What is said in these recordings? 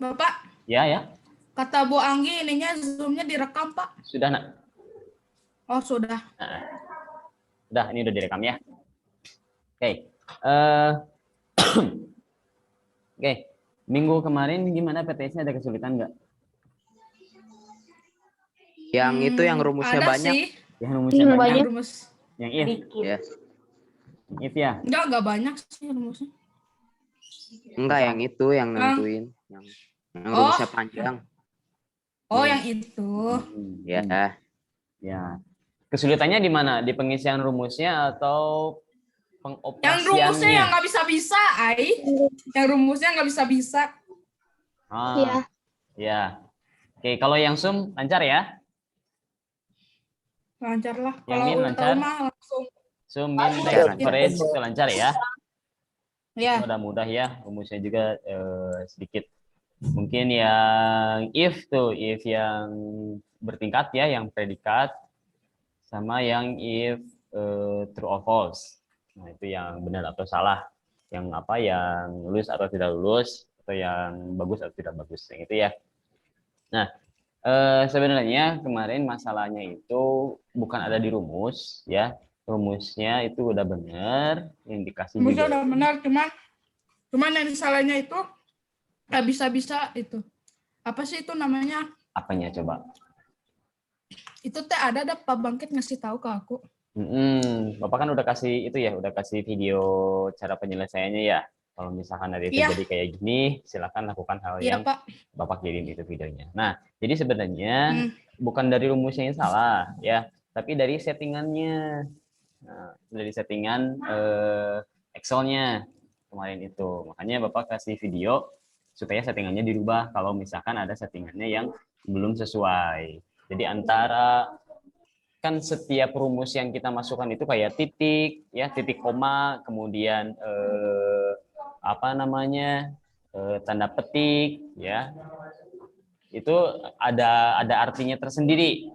Bapak, Ya, ya. kata Bu Anggi ininya Zoom-nya direkam, Pak. Sudah, Nak. Oh, sudah. Nah, udah, ini udah direkam ya. Oke. Eh, Oke. Minggu kemarin gimana PTS-nya, ada kesulitan nggak? Yang itu yang rumusnya ada banyak. sih. Yang rumusnya banyak. Yang rumus. Yang if. Ya. Yang if ya. Enggak banyak sih rumusnya. Enggak, yang itu yang nentuin. Yang rumusnya panjang. Oh, yang itu. Ya. Ya. Kesulitannya di mana? Di pengisian rumusnya atau Yang rumusnya pengoperasiannya? yang nggak bisa-bisa, Ai. Yang rumusnya nggak bisa-bisa. Iya. Ya. Oke, kalau yang Zoom lancar ya? Lancar lah. Yang Kalau Min udah lancar? tahu mah langsung. Zoom, Min, Lancar, coverage itu lancar ya? Ya. Mudah-mudah ya, rumusnya juga sedikit. Mungkin yang if tuh, if yang bertingkat ya, yang predikat, sama yang if true or false. Nah, itu yang benar atau salah. Yang apa, yang lulus atau tidak lulus, atau yang bagus atau tidak bagus. Yang itu ya. Nah, sebenarnya kemarin masalahnya itu bukan ada di rumus, ya. Rumusnya itu udah benar, yang dikasih Rumusnya juga. udah benar, cuman yang salahnya itu nggak bisa-bisa itu. Apa sih itu namanya? Apanya coba? Itu teh ada Pak Bangkit ngasih tahu ke aku. Bapak kan udah kasih itu ya, udah kasih video cara penyelesaiannya ya. Kalau misalkan ada itu jadi kayak gini, silakan lakukan hal yang Pak. Bapak kirim itu videonya. Nah, jadi sebenarnya bukan dari rumusnya yang salah ya, tapi dari settingannya. Nah, dari settingan Excel-nya kemarin itu. Makanya Bapak kasih video supaya settingannya dirubah kalau misalkan ada settingannya yang belum sesuai. Jadi antara kan setiap rumus yang kita masukkan itu kayak titik ya, titik koma, kemudian apa namanya, tanda petik ya, itu ada artinya tersendiri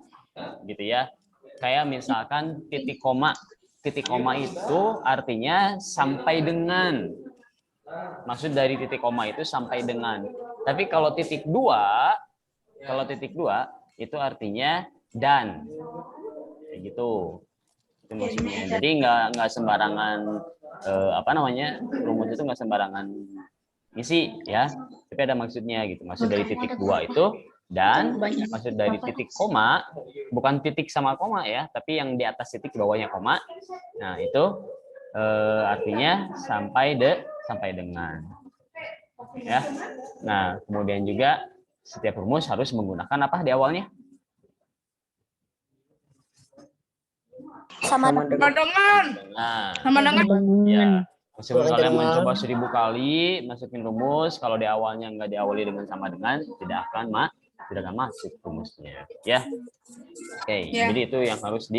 gitu ya. Kayak misalkan titik koma itu artinya sampai dengan, maksud dari titik koma itu sampai dengan. Tapi kalau titik dua itu artinya dan kayak gitu. Itu maksudnya. Jadi nggak sembarangan apa namanya, rumus itu nggak sembarangan isi ya, tapi ada maksudnya gitu. Maksud dari titik dua itu dan, maksud dari titik koma bukan titik sama koma ya, tapi yang di atas titik di bawahnya koma. Nah itu artinya sampai dengan ya. Nah kemudian juga setiap rumus harus menggunakan apa di awalnya? Sama dengan. Ya, meskipun kalian mencoba 1000 kali masukin rumus, kalau di awalnya nggak diawali dengan sama dengan, tidak akan masuk rumusnya, ya. Oke, jadi itu yang harus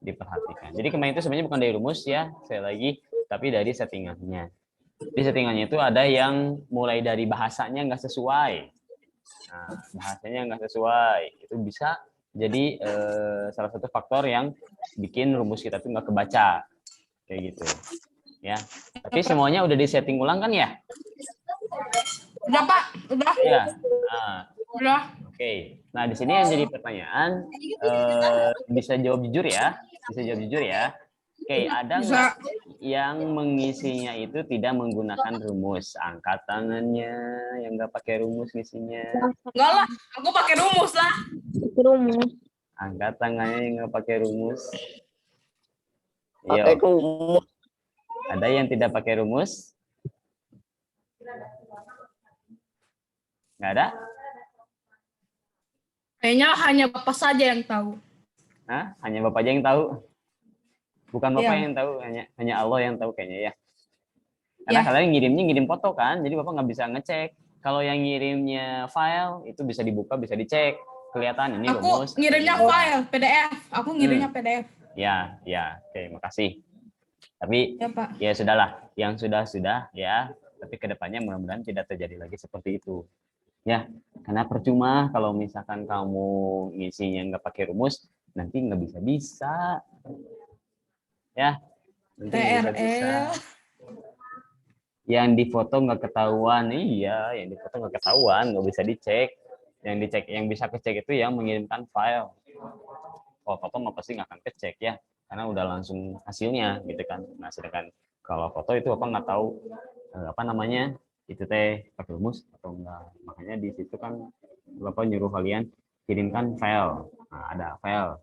diperhatikan. Jadi kemarin itu sebenarnya bukan dari rumus ya, sekali lagi, tapi dari settingannya. Di settingannya itu ada yang mulai dari bahasanya nggak sesuai. Nah, bahasanya nggak sesuai, itu bisa jadi salah satu faktor yang bikin rumus kita tuh nggak kebaca kayak gitu ya. Tapi semuanya udah disetting ulang kan ya? Udah Pak, udah ya. udah. Oke. Nah di sini yang jadi pertanyaan, bisa jawab jujur ya, Oke, ada nggak yang mengisinya itu tidak menggunakan rumus? Angkat tangannya yang nggak pakai rumus ngisinya. Enggak lah, aku pakai rumus lah. Angkat tangannya yang nggak pakai rumus. Pakai rumus. Ada yang tidak pakai rumus? Nggak ada? Kayaknya hanya Bapak saja yang tahu. Hah? Hanya Bapak aja yang tahu? Bukan Bapak yang tahu, hanya Allah yang tahu kayaknya ya. Karena kalian ngirim foto kan, jadi Bapak nggak bisa ngecek. Kalau yang ngirimnya file, itu bisa dibuka, bisa dicek. Kelihatan ini rumus. Aku ngirimnya file, PDF. Aku ngirimnya PDF. Ya. Oke, makasih. Tapi ya sudahlah, yang sudah ya. Tapi kedepannya mudah-mudahan tidak terjadi lagi seperti itu. Ya, karena percuma kalau misalkan kamu ngisinya nggak pakai rumus, nanti nggak bisa. Ya, nanti nggak bisa. Yang di foto nggak ketahuan, iya, yang di foto nggak ketahuan, nggak bisa dicek. Yang dicek, yang bisa kecek itu yang mengirimkan file. Kalau foto mah pasti nggak akan kecek ya, karena udah langsung hasilnya gitu kan. Nah sedangkan kalau foto itu apa nggak tahu apa namanya itu teh pakai rumus atau enggak. Makanya di situ kan Bapak nyuruh kalian kirimkan file. Nah, ada file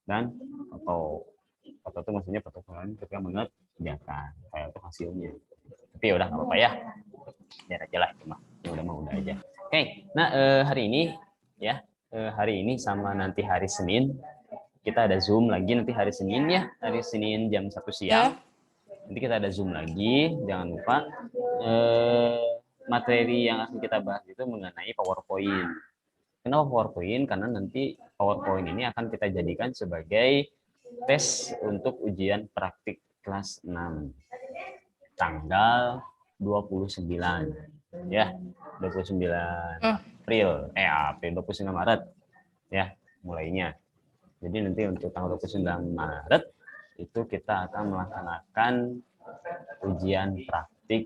dan foto itu maksudnya foto kalian ketika mengerjakan file itu hasilnya. Tapi ya udah nggak apa-apa ya, biar aja lah itu mah. Ya udah mah udah aja. Oke, nah hari ini ya hari ini sama nanti hari Senin kita ada Zoom lagi nanti hari Senin ya, hari Senin jam 1 siang. Nanti kita ada Zoom lagi, jangan lupa materi yang akan kita bahas itu mengenai PowerPoint. Kenapa PowerPoint? Karena nanti PowerPoint ini akan kita jadikan sebagai tes untuk ujian praktik kelas 6 tanggal 29 ya, 29 April 29 Maret ya mulainya. Jadi nanti untuk tanggal 29 Maret itu kita akan melaksanakan ujian praktik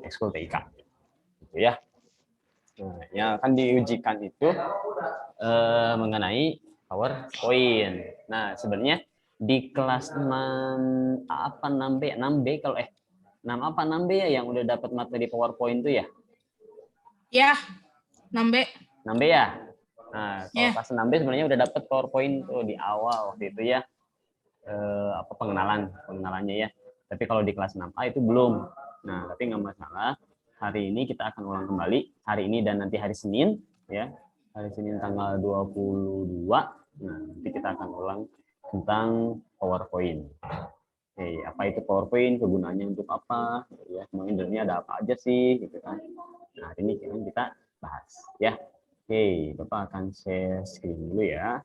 ekskul TIK gitu ya. Nah, yang akan diujikan itu mengenai PowerPoint. Nah, sebenarnya di kelas 6 apa 6B 6B kalau 6 apa 6B ya yang udah dapat materi PowerPoint itu ya? Ya, 6B. 6B ya? Nah, kalau kelas 6B sebenarnya udah dapat PowerPoint tuh di awal waktu itu ya. Apa pengenalannya ya. Tapi kalau di kelas 6A itu belum. Nah, tapi nggak masalah. Hari ini kita akan ulang kembali. Hari ini dan nanti hari Senin ya. Hari Senin tanggal 22. Nah, nanti kita akan ulang tentang PowerPoint. Oke, apa itu PowerPoint? Kegunaannya untuk apa? Ya, sebenarnya ada apa aja sih gitu kan. Nah, hari ini kita bahas ya. Oke, Bapak akan share screen dulu ya.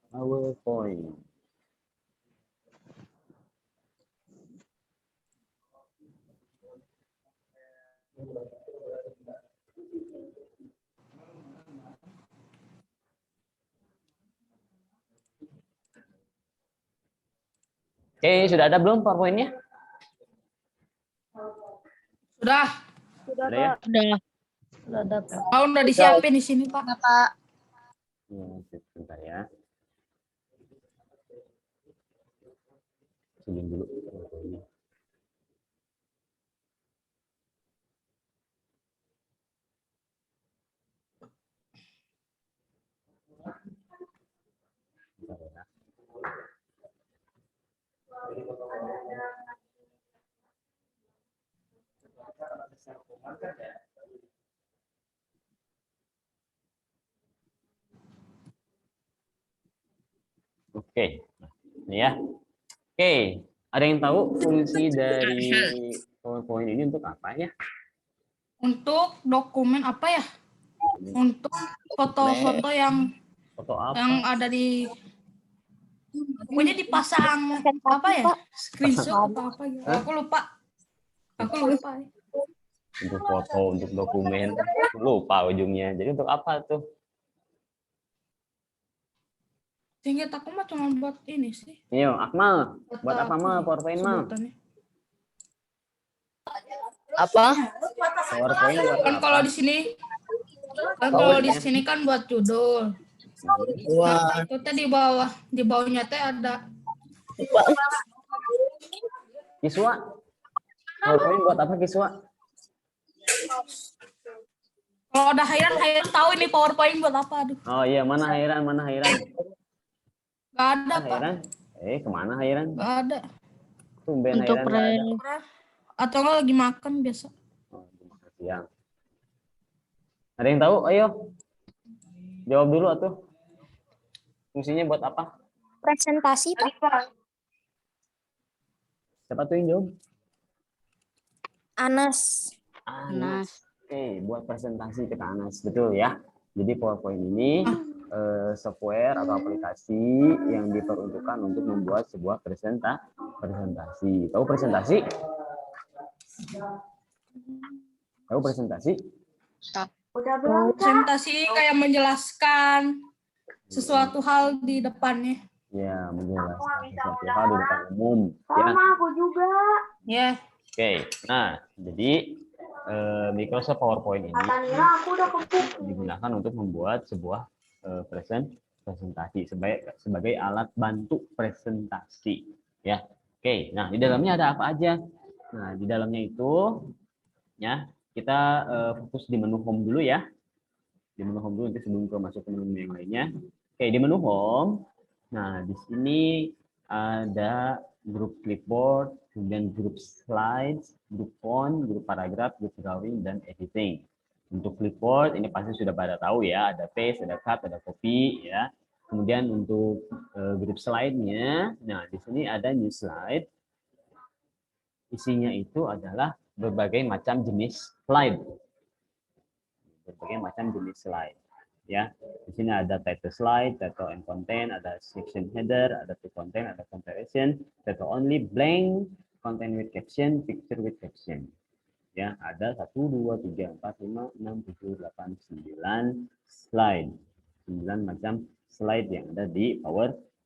PowerPoint. Oke, sudah ada belum PowerPoint-nya? Sudah. Sudah ya? Sudah ada. Oh, udah disiapin di sini, Pak. Pak. Sebentar ya. Sebelum dulu. Oke, ini ya. Oke, ada yang tahu fungsi dari PowerPoint ini untuk apa ya? Untuk dokumen apa ya? Untuk foto-foto yang Foto apa? yang ada di pokoknya dipasang apa ya? Screenshot atau apa ya? Aku lupa. Untuk foto, untuk dokumen. Lupa ujungnya. Jadi untuk apa tuh? Sehingga aku mah cuma buat ini sih. Iya, Akmal. Buat apa mal PowerPoint mal? Sebutannya. Apa? PowerPoint buat Kan apa? kalau di sini kan buat judul. Nah, itu teh di bawahnya teh ada Kiswa. PowerPoint buat apa Kiswa? kalau ada Hairan tahu ini PowerPoint buat apa, aduh. Oh iya, mana Hairan? Gak ada, Pak. Hairan? Kemana Hairan? Gak ada. Tumben Untuk Hairan nggak ada. Atau nggak lagi makan biasa. Oh, makan siang. Ada yang tahu? Ayo. Jawab dulu atuh. Fungsinya buat apa? Presentasi, Pak. Siapa tuh yang jawab? Anas. Oke, buat presentasi ke Anas. Betul ya. Jadi PowerPoint ini software atau aplikasi yang diperuntukkan untuk membuat sebuah presentasi. Tahu presentasi? Tahu presentasi? Presentasi kayak menjelaskan sesuatu hal di depannya. Ya, menjelaskan sesuatu hal di depan umum. Ya. aku juga. Ya. Oke, nah jadi Microsoft PowerPoint ini Aku udah kepuk. digunakan untuk membuat sebuah presentasi sebagai alat bantu presentasi. Ya, oke. Nah di dalamnya ada apa aja? Nah di dalamnya itu, ya kita fokus di menu home dulu ya. Di menu home dulu nanti sebelum ke masuk ke menu yang lainnya. Oke, di menu home. Nah di sini ada grup clipboard, kemudian grup slides, grup font, grup paragraf, grup drawing, dan editing. Untuk clipboard ini pasti sudah pada tahu ya, ada paste, ada cut, ada copy ya. Kemudian untuk grup slide-nya, nah di sini ada new slide. Isinya itu adalah berbagai macam jenis slide. Berbagai macam jenis slide. Ya, di sini ada title slide, title and content, ada section header, ada to content, ada comparison, title only, blank, content with caption, picture with caption. Ya, ada 1, 2, 3, 4, 5, 6, 7, 8, 9 slide. 9 macam slide yang ada di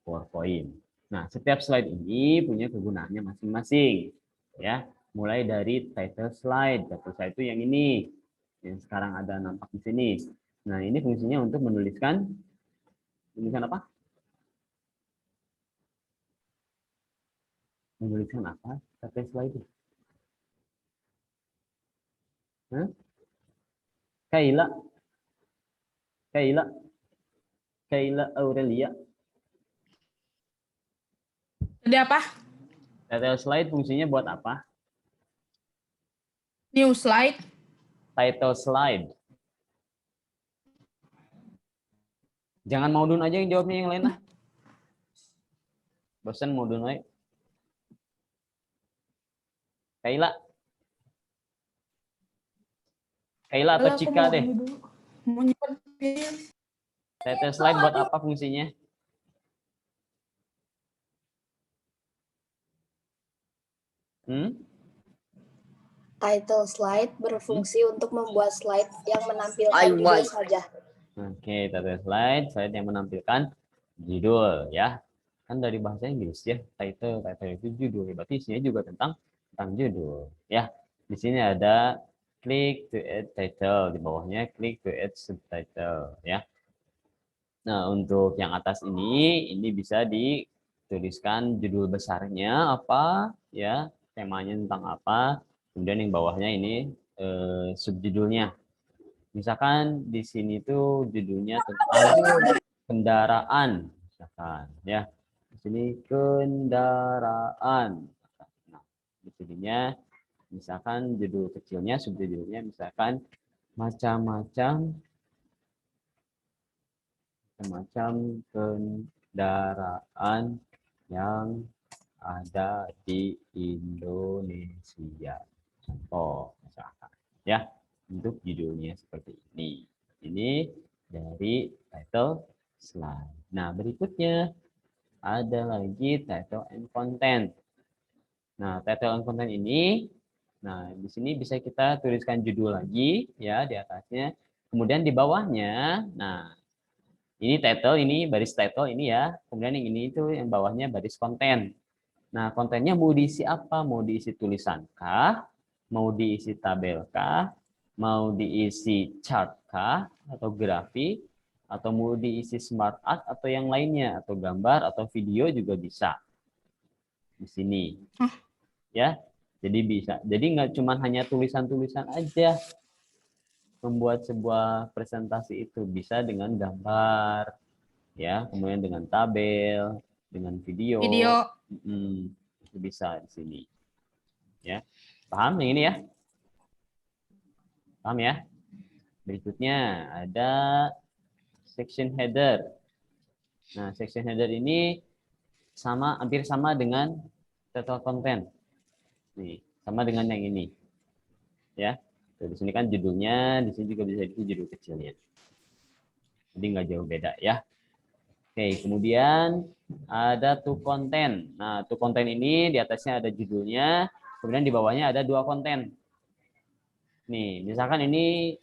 PowerPoint. Nah, setiap slide ini punya kegunaannya masing-masing. Ya, mulai dari title slide. Title slide itu yang ini, yang sekarang ada nampak di sini. Nah, ini fungsinya untuk menuliskan apa? Menuliskan apa? Title slide itu. Kaila Aurelia. Jadi apa? Title slide fungsinya buat apa? New slide. Title slide. Jangan Maudun aja yang jawabnya, yang lain lah. Bosan Maudun aja. Kaila. Kaila atau Cika deh. Mau nyimpen film. Title slide buat apa fungsinya? Title slide berfungsi untuk membuat slide yang menampilkan judul saja. Oke, title slide yang menampilkan judul ya. Kan dari bahasa Inggris ya, title itu judul. Berarti isinya juga tentang judul ya. Di sini ada click to add title, di bawahnya click to add subtitle ya. Nah, untuk yang atas ini bisa dituliskan judul besarnya apa ya, temanya tentang apa. Kemudian yang bawahnya ini subjudulnya. Misalkan di sini tuh judulnya tentang kendaraan, misalkan ya. Di sini kendaraan. Nah, di sininya misalkan judul kecilnya, subjudulnya misalkan macam-macam kendaraan yang ada di Indonesia. Contoh misalkan ya, untuk judulnya seperti ini. Ini dari title slide. Nah, berikutnya ada lagi title and content. Nah, title and content ini, nah di sini bisa kita tuliskan judul lagi ya di atasnya. Kemudian di bawahnya, nah ini title, ini baris title ini ya. Kemudian yang ini itu yang bawahnya baris konten. Nah, kontennya mau diisi apa? Mau diisi tulisan kah? Mau diisi tabel kah? Mau diisi chart kah? Atau grafik? Atau mau diisi smart art atau yang lainnya? Atau gambar atau video juga bisa. Di sini. Ya. Jadi bisa. Jadi nggak cuma hanya tulisan-tulisan aja. Membuat sebuah presentasi itu bisa dengan gambar, ya, kemudian dengan tabel, dengan video, itu bisa di sini, ya. Paham yang ini ya? Paham ya? Berikutnya ada section header. Nah, section header ini hampir sama dengan title content. Nih, sama dengan yang ini, ya. Di sini kan judulnya, di sini juga bisa itu judul kecilnya. Jadi nggak jauh beda ya. Oke, kemudian ada to content. Nah, to content ini di atasnya ada judulnya, kemudian di bawahnya ada dua konten. Nih, misalkan ini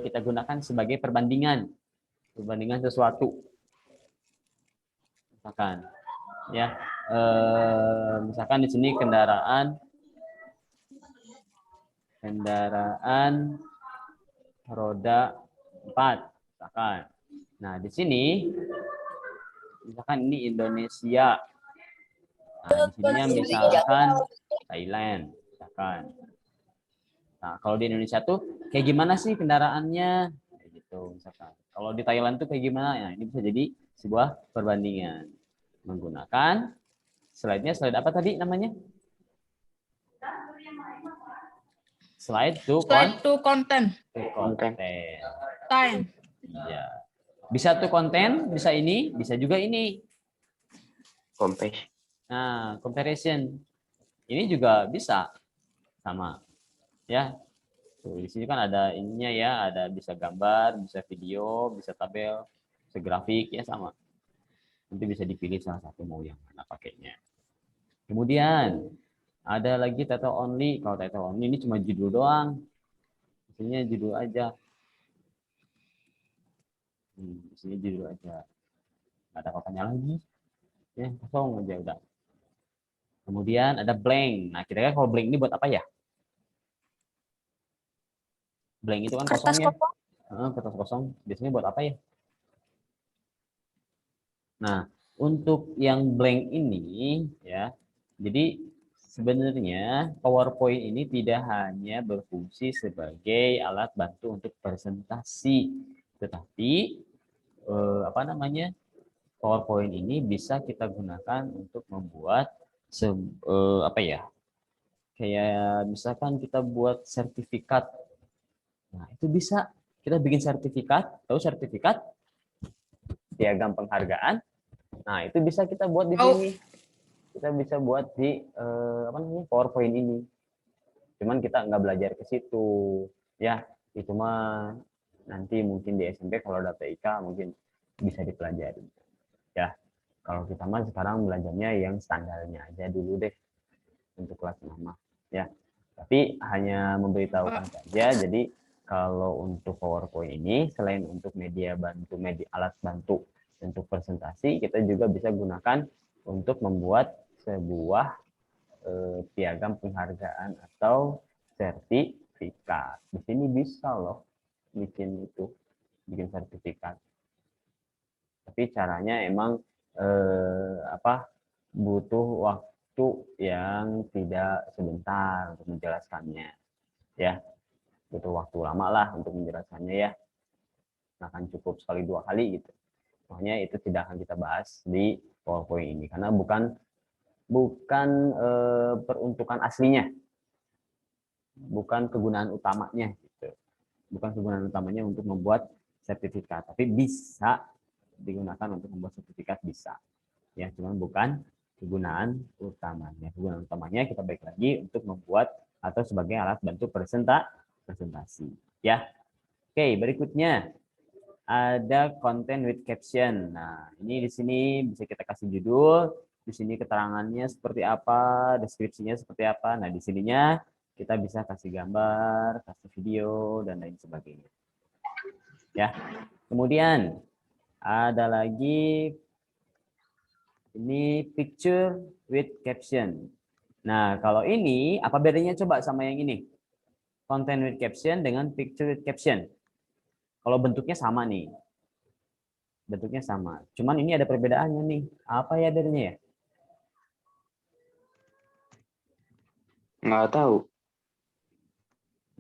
kita gunakan sebagai perbandingan sesuatu. Misalkan, ya, misalkan di sini kendaraan roda 4, misalkan. Nah, di sini misalkan ini Indonesia. Nah, di sininya misalkan Thailand, misalkan. Nah, kalau di Indonesia tuh kayak gimana sih kendaraannya? Kayak gitu, misalkan. Kalau di Thailand tuh kayak gimana? Nah, ini bisa jadi sebuah perbandingan menggunakan slide-nya. Slide apa tadi namanya? Slide to content. Time. Ya. Bisa tuh konten, bisa ini, bisa juga ini. Nah, comparison. Ini juga bisa sama. Ya. Tuh, di sini kan ada ininya ya, ada bisa gambar, bisa video, bisa tabel, bisa grafik, ya sama. Nanti bisa dipilih salah satu mau yang mana pakainya. Kemudian ada lagi title only. Kalau title only ini cuma judul doang. Isinya judul aja. Isinya judul aja. Nggak ada apa-apanya lagi. Ya, kosong aja udah. Kemudian ada blank. Nah, kira-kira kalau blank ini buat apa ya? Blank itu kan kosong ya. Kertas kosong. Biasanya buat apa ya? Nah, untuk yang blank ini ya. Jadi sebenarnya PowerPoint ini tidak hanya berfungsi sebagai alat bantu untuk presentasi, tetapi PowerPoint ini bisa kita gunakan untuk membuat apa ya? Kayak misalkan kita buat sertifikat. Nah, itu bisa kita bikin sertifikat, tahu sertifikat? Piagam penghargaan. Nah, itu bisa kita buat di sini. Kita bisa buat di PowerPoint ini. Cuman kita nggak belajar ke situ, ya. Itu mah nanti mungkin di SMP kalau ada TIK mungkin bisa dipelajari. Ya, kalau kita mah sekarang belajarnya yang standarnya aja dulu deh untuk kelas 6. Ya, tapi hanya memberitahukan saja. Jadi kalau untuk PowerPoint ini selain untuk media alat bantu untuk presentasi, kita juga bisa gunakan untuk membuat sebuah piagam penghargaan atau sertifikat. Di sini bisa loh bikin sertifikat. Tapi caranya emang butuh waktu yang tidak sebentar untuk menjelaskannya. Ya, butuh waktu lama lah untuk menjelaskannya ya. Akan cukup sekali 2 kali gitu. Makanya itu tidak akan kita bahas di PowerPoint ini karena bukan peruntukan aslinya, bukan kegunaan utamanya gitu. Bukan kegunaan utamanya untuk membuat sertifikat, tapi bisa digunakan untuk membuat sertifikat bisa. Ya, cuman bukan kegunaan utamanya. Kegunaan utamanya kita balik lagi untuk membuat atau sebagai alat bantu presentasi. Ya. Oke, berikutnya ada content with caption. Nah, ini di sini bisa kita kasih judul, di sini keterangannya seperti apa, deskripsinya seperti apa. Nah, di sininya kita bisa kasih gambar, kasih video, dan lain sebagainya. Ya. Kemudian ada lagi ini picture with caption. Nah, kalau ini apa bedanya coba sama yang ini? Content with caption dengan picture with caption. Kalau bentuknya sama nih. Bentuknya sama. Cuman ini ada perbedaannya nih. Apa ya bedanya ya? Nggak tahu.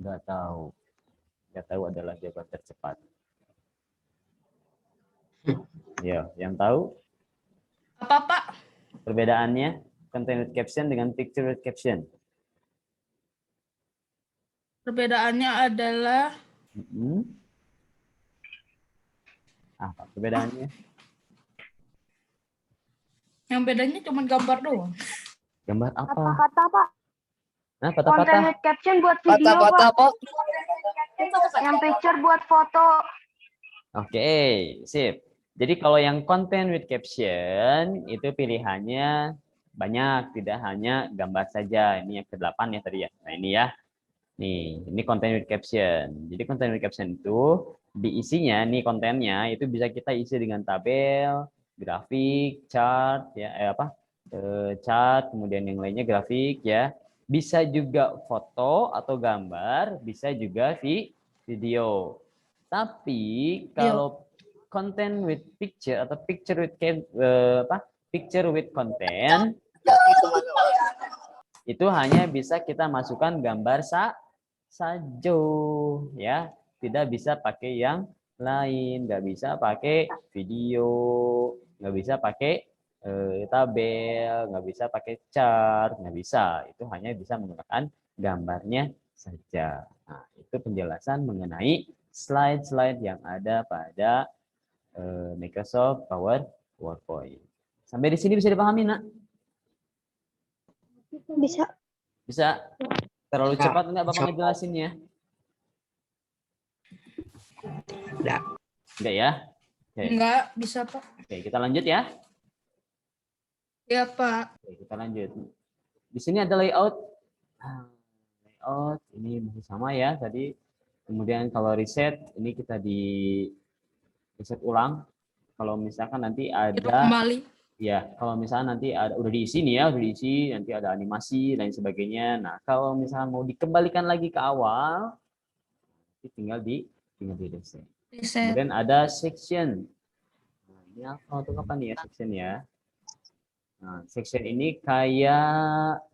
Nggak tahu. Nggak tahu adalah jawaban tercepat. Ya, yang tahu? Apa, Pak? Perbedaannya content with caption dengan picture with caption. Perbedaannya adalah Apa perbedaannya? yang bedanya cuma gambar doang. Gambar apa? Kata-kata, Pak. Nah, Content patah-patah. with caption buat video, Pak. Yang picture buat foto. Oke, sip. Jadi kalau yang content with caption itu pilihannya banyak, tidak hanya gambar saja. Ini yang ke-8 ya tadi ya. Nah, ini ya. Nih, ini content with caption. Jadi content with caption itu diisinya nih kontennya itu bisa kita isi dengan tabel, grafik, chart, ya, chart, kemudian yang lainnya grafik, ya. Bisa juga foto atau gambar, bisa juga video. Tapi kalau content with picture atau picture with picture with content itu hanya bisa kita masukkan gambar saja, ya. Tidak bisa pakai yang lain, nggak bisa pakai video, nggak bisa pakai tabel, nggak bisa pakai chart, nggak bisa. Itu hanya bisa menggunakan gambarnya saja. Nah, itu penjelasan mengenai slide-slide yang ada pada Microsoft PowerPoint. Sampai di sini bisa dipahami, nak? Bisa. Bisa. Terlalu cepat enggak Bapak ngejelasinnya? Enggak. Enggak ya? Oke. Enggak, bisa Pak. Oke, kita lanjut ya. Ya Pak. Oke, kita lanjut. Di sini ada layout. Layout ini masih sama ya tadi. Kemudian kalau reset ini kita di reset ulang. Kalau misalkan nanti Kita ada kembali. ya, kalau misalnya nanti ada udah diisi nih ya, udah diisi, nanti ada animasi dan sebagainya. Nah, kalau misalnya mau dikembalikan lagi ke awal, tinggal di reset. Reset. Kemudian ada section. Nah, ini apa untuk apa nih ya section ya? Nah, section ini kayak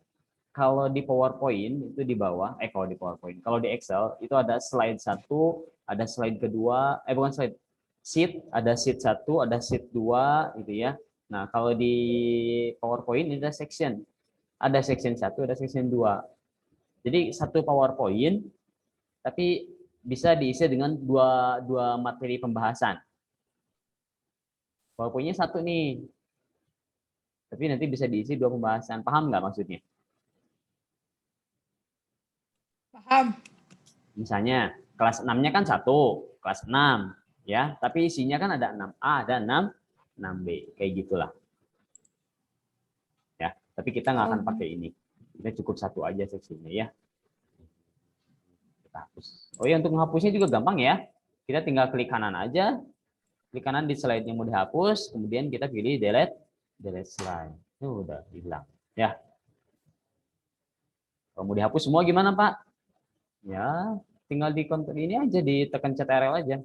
kalau di PowerPoint itu di bawah, kalau di PowerPoint, kalau di Excel itu ada slide 1, ada slide kedua, bukan slide, sheet, ada sheet 1, ada sheet 2 gitu ya. Nah, kalau di PowerPoint ini ada section. Ada section 1, ada section 2. Jadi satu PowerPoint tapi bisa diisi dengan dua materi pembahasan. PowerPoint-nya satu nih. Tapi nanti bisa diisi dua pembahasan. Paham nggak maksudnya? Paham. Misalnya kelas 6-nya kan satu, kelas 6 ya, tapi isinya kan ada 6A, ada 6B, kayak gitulah. Ya, tapi kita nggak akan pakai ini. Kita cukup satu aja seksinya ya. Kita hapus. Oh ya, untuk menghapusnya juga gampang ya. Kita tinggal klik kanan aja. Klik kanan di slide yang mau dihapus, kemudian kita pilih delete slide. Udah hilang. Ya. Kalau mau dihapus semua gimana, Pak? Ya, tinggal di konten ini aja, ditekan CTRL aja.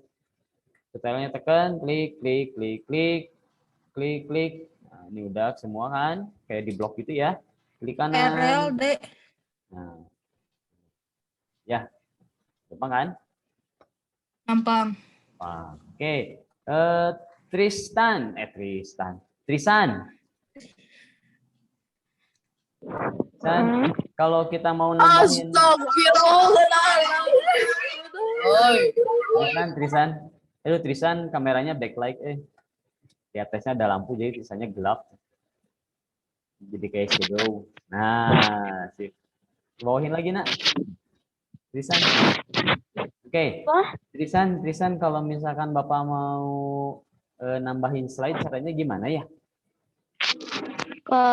CTRL-nya tekan, klik, klik, klik, klik, klik, klik. Nah, ini udah semua kan, kayak di blok gitu ya. Klik kanan. RLD. Nah. Ya, gampang kan? Gampang. Oke. Trisan. San, kalau kita mau nambahin Trisan. Trisan kameranya backlight di atasnya ada lampu jadi tulisannya gelap. Jadi kayak shadow. Nah, sip. Bawahin lagi, Nak. Trisan. Oke. Trisan kalau misalkan Bapak mau nambahin slide caranya gimana ya? Ke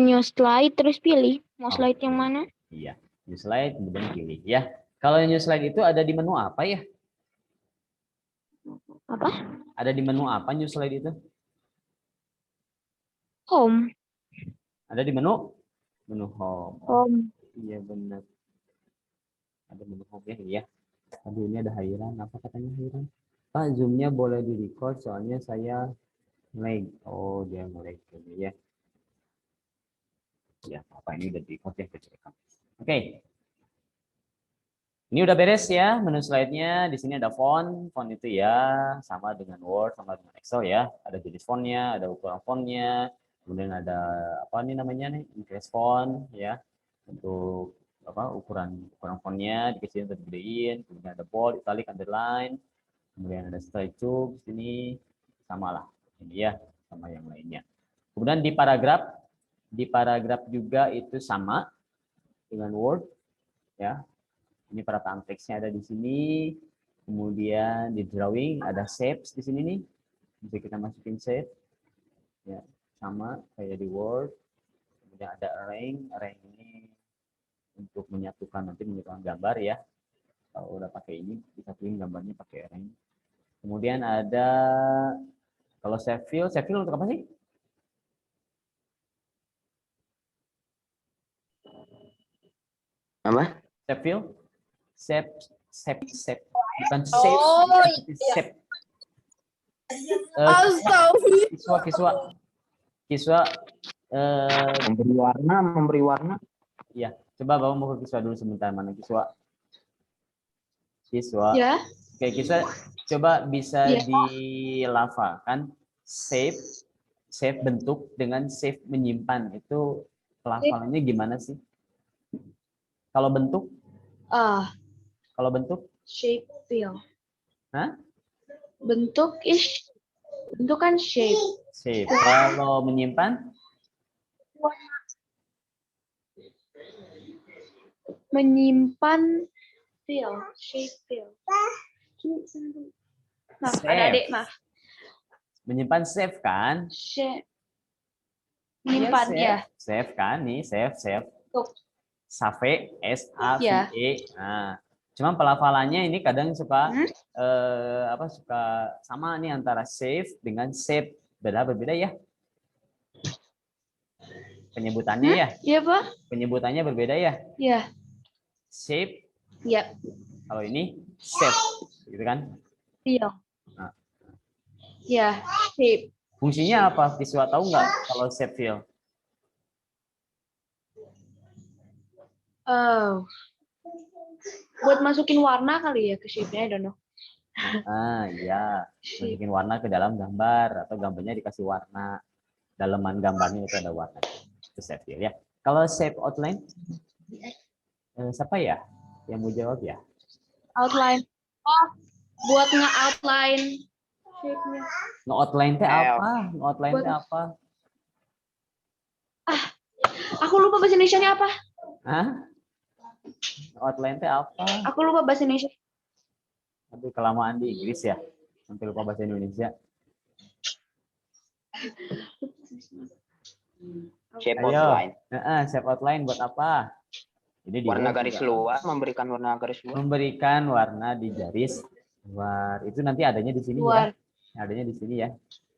new slide terus pilih mau slide yang mana. Iya, new slide kemudian pilih ya. Kalau new slide itu ada di menu apa ya? Apa? Ada di menu apa new slide itu? Home. Ada di menu home. Home. Iya benar. Ada menu home ya, iya. Aduh, ini ada Hairan. Apa katanya Hairan? Pak, zoom-nya boleh di-record soalnya saya lag. Oh, dia nge-lag ya. Ya, apa ini udah di-record ya, kita rekam. Oke. Ini udah beres ya menu slide-nya. Di sini ada font. Font itu ya sama dengan Word, sama dengan Excel ya. Ada jenis fontnya, ada ukuran fontnya. Kemudian ada apa nih namanya nih? Increase font ya. Untuk apa ukuran fontnya dikecilin atau digedein. Kemudian ada bold, italic, underline. Kemudian ada style tube di sini sama lah. Ini ya sama yang lainnya. Kemudian di paragraf juga itu sama dengan Word ya. Ini perataan teksnya ada di sini. Kemudian di drawing ada shapes di sini nih. Bisa kita masukin shape. Ya, sama kayak di Word. Kemudian ada arrange. Arrange ini untuk menyatukan gambar ya. Kalau udah pakai ini, bisa pilih gambarnya pakai arrange. Kemudian ada Kalau shape fill untuk apa sih? Apa? Shape fill? Shape. Bukan Oh, shape, tapi iya. shape. Astagfirullah. Kiswa, Memberi warna. ya, coba Bapak mau ke Kiswa dulu sebentar, mana Kiswa? Ya. Oke, Kiswa, coba bisa Ya. dilafalkan shape bentuk dengan shape menyimpan. Itu pelafalannya gimana sih? Kalau bentuk? Kalau bentuk? Shape fill. Hah? Bentuk kan shape. Shape. Kalau menyimpan? Menyimpan fill, shape fill. Maaf, ada Save. adik, maaf. Menyimpan save kan? Shape. Menyimpan, ya. Save kan? Nih, save. Tuh. Save, S-A-V-E. Ya. Nah, cuman pelafalannya ini kadang suka suka sama nih antara save dengan save. Berbeda ya. Penyebutannya ya. Iya, Pak. Penyebutannya berbeda ya. Iya. Shape. Iya. Kalau ini save, gitu kan? Fill. Nah. Ya, shape. Fungsinya apa? Siswa tahu nggak kalau shape fill? Buat masukin warna kali ya ke shape-nya, I don't know. Iya. Masukin warna ke dalam gambar atau gambarnya dikasih warna. Dalaman gambarnya itu ada warna. Itu shape fill ya. Kalau shape outline, siapa ya yang mau jawab ya? Outline. Buat nge-outline shape-nya. Nge-outline teh apa? Nge-outline teh apa? Aku lupa bahasa Indonesia-nya apa. Hah? Nge-outline teh apa? Aku lupa bahasa Indonesia. Aduh, kelamaan di Inggris ya. Sampai lupa bahasa Indonesia. Shape Ayo. outline. Shape outline buat apa? Jadi Warna garis luar, memberikan warna garis luar. Memberikan warna di garis luar. Itu nanti adanya di sini ya. Adanya di sini ya.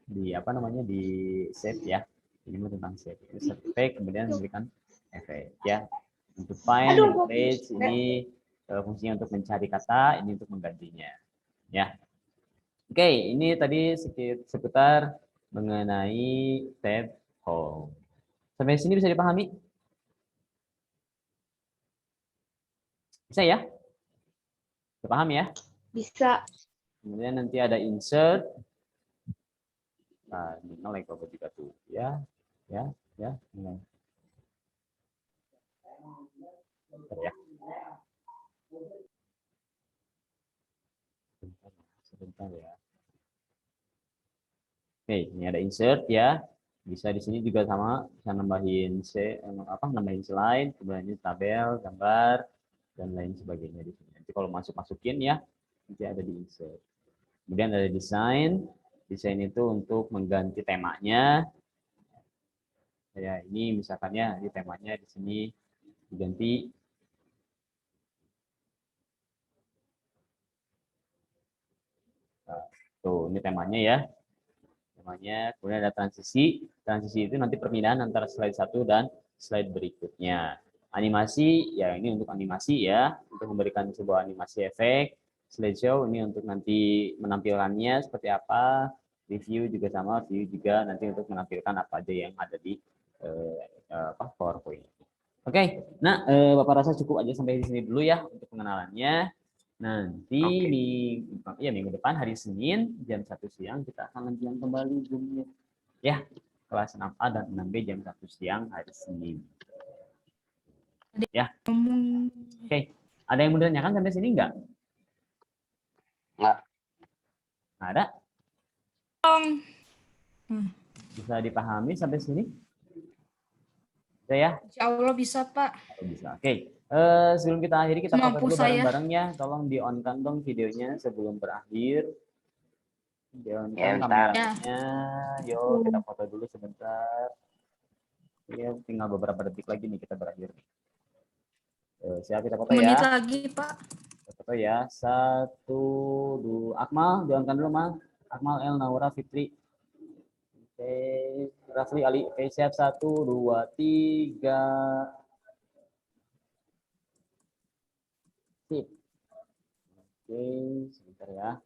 Di apa namanya? Di shape ya. Ini tentang shape. Itu efek, kemudian memberikan efek ya. Untuk find, replace, ini fungsinya untuk mencari kata, ini untuk menggantinya. Ya. Oke, ini tadi seputar mengenai tab home. Sampai sini bisa dipahami? Bisa ya? Bisa paham ya? Bisa. Kemudian nanti ada insert. Nah, ini like Bapak juga tuh. Ya. Mulai. Bentar ya. Sebentar ya. Oke, ini ada insert ya. Bisa di sini juga sama, bisa nambahin nambahin slide, kemudian ini tabel, gambar, dan lain sebagainya di sini. Nanti kalau masukin ya, nanti ada di insert. Kemudian ada desain. Desain itu untuk mengganti temanya. Ya, ini misalkan ya, di temanya di sini diganti tuh, ini temanya ya. Temanya, kemudian ada transisi. Transisi itu nanti perpindahan antara slide satu dan slide berikutnya. Animasi, ya ini untuk animasi ya, untuk memberikan sebuah animasi efek. Slideshow ini untuk nanti menampilkannya seperti apa. Review juga sama, view juga nanti untuk menampilkan apa aja yang ada di PowerPoint. Oke, nah Bapak rasa cukup aja sampai di sini dulu ya untuk pengenalannya. Nanti minggu depan hari Senin jam 1 siang kita akan lanjutkan kembali Zoom-nya. Ya, kelas 6A dan 6B jam 1 siang hari Senin. Ya. Oke, ada yang mau ditanyakan sampai sini enggak? Enggak. Nggak ada? Bisa dipahami sampai sini? Bisa ya? Insya Allah bisa, Pak. Bisa. Oke. Sebelum kita akhiri, kita foto dulu bareng-bareng ya. Tolong di-on-kan dong videonya sebelum berakhir. Di-on-kan kameranya. Yuk, kita foto dulu sebentar. Ya, tinggal beberapa detik lagi nih kita berakhir. Siap, kita foto ya. Menit lagi, Pak. Kita foto ya. 1, 2. Akmal, di-on-kan dulu, Mal. Akmal, El, Naura, Fitri. Oke, Rafli, Ali, oke, siap 1, 2, 3. Sip. Oke, sebentar ya.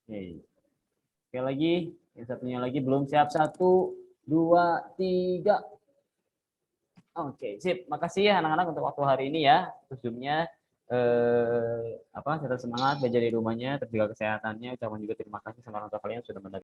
Oke. Oke lagi, yang satunya lagi belum siap 1, 2, 3. Oke, sip. Makasih ya anak-anak untuk waktu hari ini ya. Zoom-nya tetap semangat belajar di rumahnya, terjaga kesehatannya. Ucapan juga terima kasih sama orang tua kalian sudah menerima.